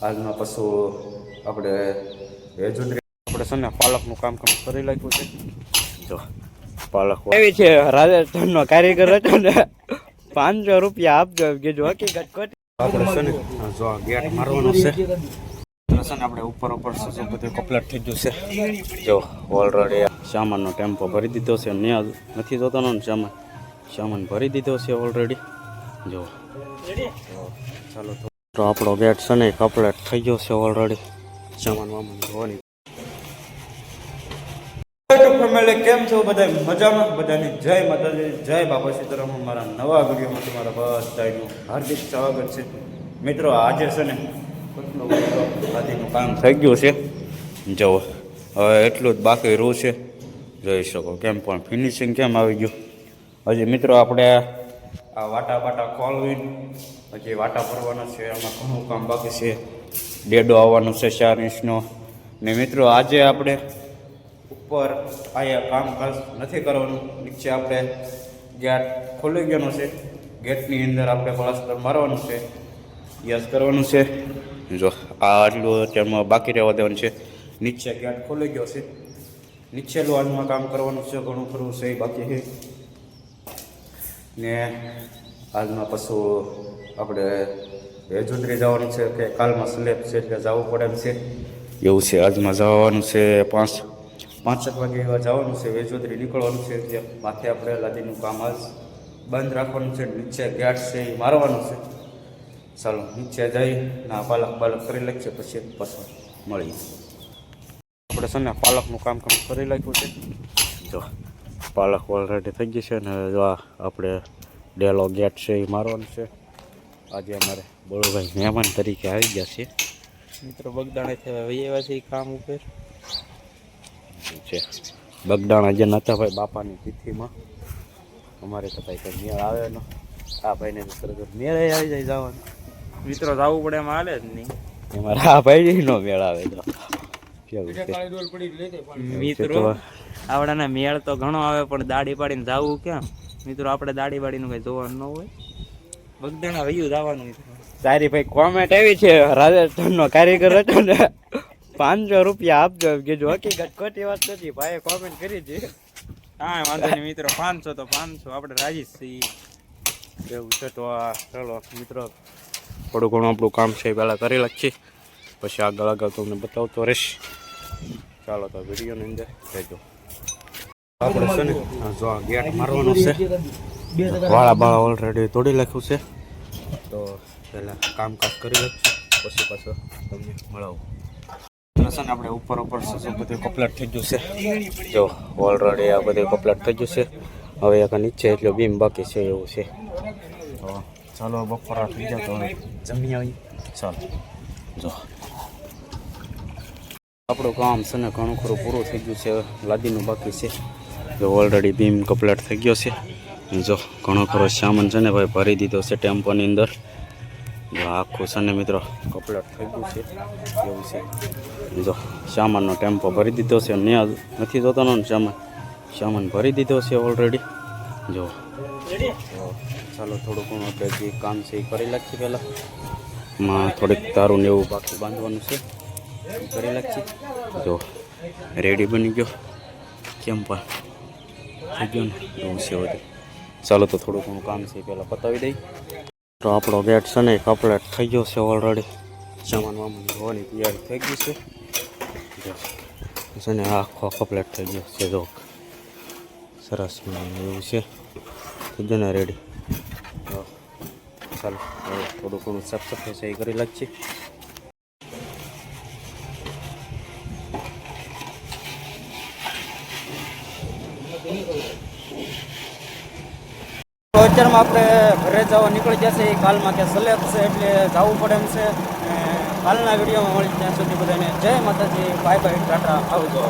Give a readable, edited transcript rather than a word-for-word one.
હાલમાં પાછું આપણે વેજુંદરી આપણે છે ને પાલકનું કામ કરી નાખ્યું છે. જો પાલક એવી છે, રાજસ્થાનનો કારીગર હતો ને 500 રૂપિયા આપજો કીધું. હકીકત ખોટી. આપણે છે ને જો ગેટ મારવાનો છે. આપણે ઉપર બધું કમ્પ્લીટ થઈ ગયું છે. જો ઓલરેડી સામાનનો ટેમ્પો ભરી દીધો છે. ત્યાં નથી જોતો ને સામાન ભરી દીધો છે ઓલરેડી. જો ચાલો તો આપણો ગેટ છે ને કમ્પ્લીટ થઈ ગયો છે ઓલરેડી. સામાન જોવાની. ફેમિલી કેમ છો બધા? મજામાં? બધાની જય માતાજી, જય બાબા સીતારામ. મારા નવા વિડીયોમાં તમારા બધાનું હાર્દિક સ્વાગત છે. મિત્રો આજે છે ને આદિનું કામ થઈ ગયું છે. જો હવે એટલું જ બાકી રહ્યું છે. જોઈ શકો કેમ પણ ફિનિશિંગ કેમ આવી ગયું. હજી મિત્રો આપણે આ વાટા ખોલવીને હજી વાટા ભરવાના છે. એમાં ઘણું કામ બાકી છે. ડેડો આવવાનો છે 4 ઇંચનો. ને મિત્રો આજે આપણે ઉપર અહીંયા કામકાજ નથી કરવાનું. નીચે આપણે ગેટ ખોલી ગયેલો છે. ગેટની અંદર આપણે પ્લાસ્ટર મારવાનું છે, યસ કરવાનું છે. જો આ આટલું અત્યારમાં બાકી રહેવા દેવાનું છે. નીચે ગેટ ખોલી ગયો છે. નીચેલું હાલમાં કામ કરવાનું છે. ઘણું ખરું છે એ બાકી છે. ને હાલમાં પાછું આપણે વેજુંદરી જવાનું છે કે કાલમાં સ્લેબ છે એટલે જવું પડે એમ છે. એવું છે. આજમાં જવાનું છે 5-5 વાગે એવા જવાનું છે. વેજુંદરી નીકળવાનું છે. જે માથે આપણે લાદીનું કામ આજ બંધ રાખવાનું છે. નીચે ગેટ છે એ મારવાનું છે. ચાલો નીચે જઈ ના પાલક કરી નાખીએ, પછી પાછું મળીએ. આપણે છે ને પાલકનું કામ કરી નાખ્યું છે. જો પાલક ઓલરેડી થઈ ગઈ છે. ને જો આપણે ડેલો ગેટ છે એ મારવાનું છે. આજે અમારે બોલુભાઈ મહેમાન તરીકે આવી ગયા છે. મિત્રો બગદાણા એવા છે કામ ઉપર છે. બગદાણા જે નતા ભાઈ બાપાની તિથિમાં અમારે તો ભાઈ કંઈ મેળ આવે ને આ ભાઈને મેળે આવી જાય જવાનું. મિત્રો જવું પડે એમાં હાલે જ નહીં. અમારે આ ભાઈ નો મેળ આવે તો કેવું છે મિત્રો. આવડાના મેળ તો ઘણો આવે પણ દાડી પાડીને જવું ક્યાં મિત્રો? આપણે દાડી પાડીનું કઈ જોવાનું ન હોય. બગદાણા વયું જવાનું. તારી ભાઈ કોમેન્ટ આવી છે, રાજસ્થાનનો કારીગર હતો ને 500 રૂપિયા આપજો કીધું. હકીકત ખોટી વાત નથી. ભાઈએ કોમેન્ટ કરી છે. હા વાંધો નહીં મિત્રો. 500 તો 500 આપણે રાજી છીએ. એવું છે. તો આ ચાલો મિત્રો થોડું ઘણું આપણું કામ છે પહેલાં કરી લખીએ, પછી આગળ તમને બતાવતો રહીશ. ચાલો તો વિડીયોની અંદર રહેજો. આપણે છે ને જો ગેટ મારવાનો છે. વાળા ઓલરેડી તોડી નાખ્યું છે. તો પહેલાં કામકાજ કરી લખીએ, પછી પાછું તમને મળાવું. છે ને આપણે ઉપર બધું કમ્પ્લીટ થઈ ગયું છે. જો ઓલરેડી આ બધું કમ્પ્લીટ થઈ ગયું છે. હવે એક નીચે એટલો બીમ બાકી છે એવું છે. તો ચાલો બપોરા થઈ જાય તો જમી આવી. ચાલો જો આપણું કામ છે ને ઘણું ખરું પૂરું થઈ ગયું છે. લાદીનું બાકી છે. જો ઓલરેડી બીમ કમ્પ્લીટ થઈ ગયો છે. જો ઘણો ખરો સામાન છે ને ભાઈ ભરી દીધો છે ટેમ્પોની અંદર. જો આખું છે ને મિત્રો કમ્પ્લીટ થઈ ગયું છે એવું છે. જો સામાનનો ટેમ્પો ભરી દીધો છે. ત્યાં નથી જોતો ને સામાન ભરી દીધો છે ઓલરેડી. જો ચાલો થોડું ઘણું આપણે જે કામ છે એ કરી નાખીએ. પહેલાં માં થોડીક તારું ને એવું બાકી બાંધવાનું છે એ કરી નાખીએ. જો રેડી બની ગયો. કેમ પણ થઈ ગયો ને એવું છે બધું. ચાલો તો થોડું ઘણું કામ છે પહેલાં પતાવી દઈ. તો આપણો ગેટ છે ને કમ્પ્લીટ થઈ ગયો છે ઓલરેડી. સામાન ધોવાની તૈયારી થઈ ગઈ છે. છે ને આખો કમ્પ્લીટ થઈ ગયો છે. જો સરસ એવું છે. થઈ ગયો ને રેડી. તો ચાલો થોડું ઘણું સાફ સફાઈ છે એ કરી નાખીએ. અત્યારમાં આપણે ઘરે જવા નીકળી જશે. કાલમાં ત્યાં સ્લેબ છે એટલે જવું પડે એમ છે. કાલના વિડીયોમાં મળી ત્યાં સુધી બધાને જય માતાજી, બાય બાય, ટાટા, આવજો.